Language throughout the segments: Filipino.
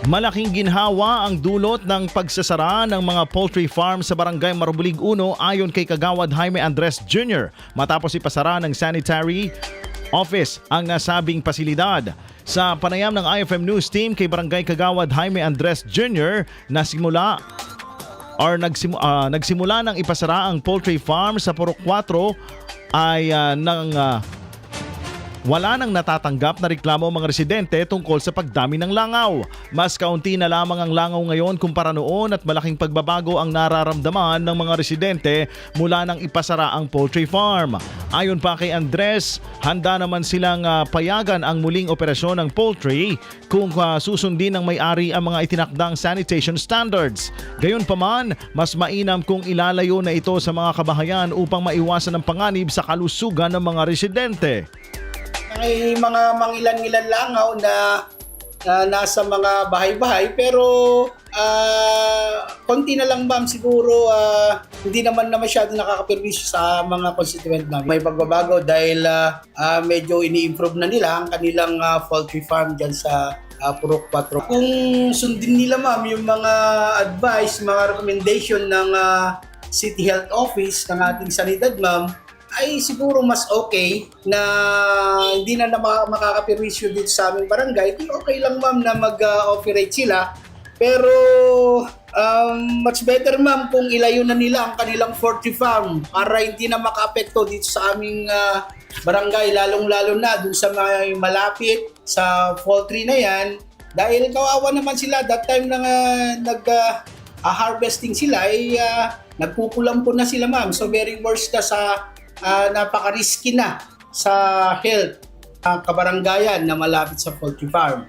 Malaking ginhawa ang dulot ng pagsasara ng mga poultry farm sa Barangay Marubulig 1 ayon kay Kagawad Jaime Andres Jr. matapos ipasara ng sanitary office ang nasabing pasilidad. Sa panayam ng IFM News Team kay Barangay Kagawad Jaime Andres Jr. nagsimula ng ipasara ang poultry farm sa Purok 4 ay wala nang natatanggap na reklamo ang mga residente tungkol sa pagdami ng langaw. Mas kaunti na lamang ang langaw ngayon kumpara noon at malaking pagbabago ang nararamdaman ng mga residente mula nang ipasara ang poultry farm. Ayon pa kay Andres, handa naman silang payagan ang muling operasyon ng poultry kung susundin ng may-ari ang mga itinakdang sanitation standards. Gayunpaman, mas mainam kung ilalayo na ito sa mga kabahayan upang maiwasan ang panganib sa kalusugan ng mga residente. May mga mangilan-ngilan langaw na nasa mga bahay-bahay pero konti na lang ma'am siguro hindi naman na masyado nakakaperwisyo sa mga constituent namin. May pagbabago dahil medyo ini-improve na nila ang kanilang poultry farm dyan sa Purok 4. Kung sundin nila ma'am yung mga advice, mga recommendation ng City Health Office ng ating sanidad ma'am, ay siguro mas okay na hindi na makakaperwisyo dito sa aming barangay. Okay lang ma'am na mag-operate sila. Pero much better ma'am kung ilayo na nila ang kanilang poultry farm para hindi na makaapekto dito sa aming barangay. Lalong-lalo na dun sa may malapit sa poultry na yan. Dahil kawawa naman sila that time na harvesting sila ay nagkukulang po na sila ma'am. So very worst na sa napaka-risky na sa health kabaranggayan na malapit sa poultry farm.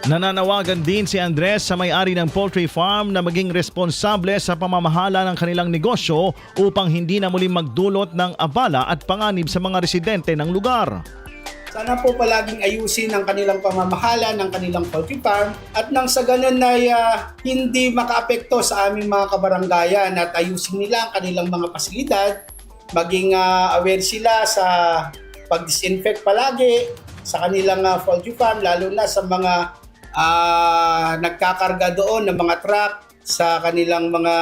Nananawagan din si Andres sa may-ari ng poultry farm na maging responsable sa pamamahala ng kanilang negosyo upang hindi na muling magdulot ng abala at panganib sa mga residente ng lugar. Sana po palaging ayusin ang kanilang pamamahala ng kanilang poultry farm at nang sa ganun ay hindi makaapekto sa aming mga kabaranggayan at ayusin nila ang kanilang mga pasilidad. Maging aware sila sa pag-disinfect palagi sa kanilang poultry farm, lalo na sa mga nagkakarga doon ng mga truck sa kanilang mga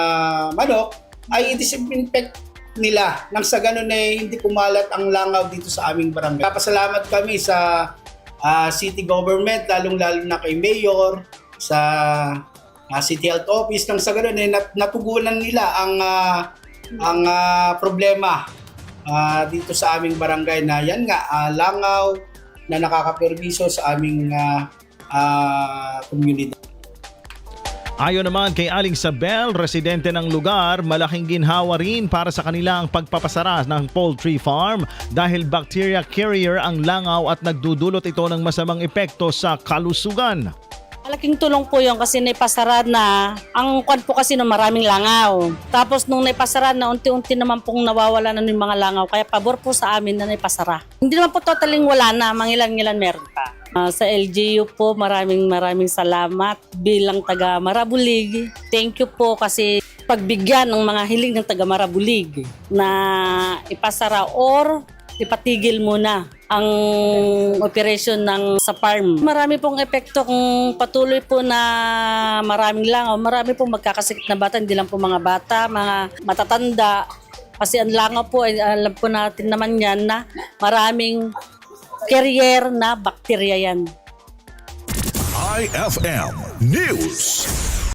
manok, ay i-disinfect nila nang sa ganun ay hindi kumalat ang langaw dito sa aming barangay. Papasalamat kami sa city government, lalong-lalo na kay Mayor, sa City Health Office, nang sa ganun ay natugunan nila ang problema dito sa aming barangay na yan nga, langaw na nakakapermiso sa aming community. Ayon naman kay Aling Sabel, residente ng lugar, malaking ginhawa rin para sa kanilang pagpapasara ng poultry farm dahil bacteria carrier ang langaw at nagdudulot ito ng masamang epekto sa kalusugan. Malaking tulong po yun kasi naipasara na. Ang kwan po kasi ng maraming langaw. Tapos nung naipasara na, unti-unti naman pong nawawala na yung mga langaw. Kaya pabor po sa amin na naipasara. Hindi naman po totaling wala na, mangilan-ngilan meron pa. Sa LGU po, maraming salamat bilang taga Marabulig. Thank you po kasi pagbigyan ng mga hiling ng taga Marabulig na ipasara or ipatigil muna ang operation ng sa farm. Marami pong epekto kung patuloy po na maraming langaw. Marami pong magkakasakit na bata, hindi lang po mga bata, mga matatanda. Kasi ang langaw po, alam po natin naman yan na maraming carrier na bakterya yan. IFM News.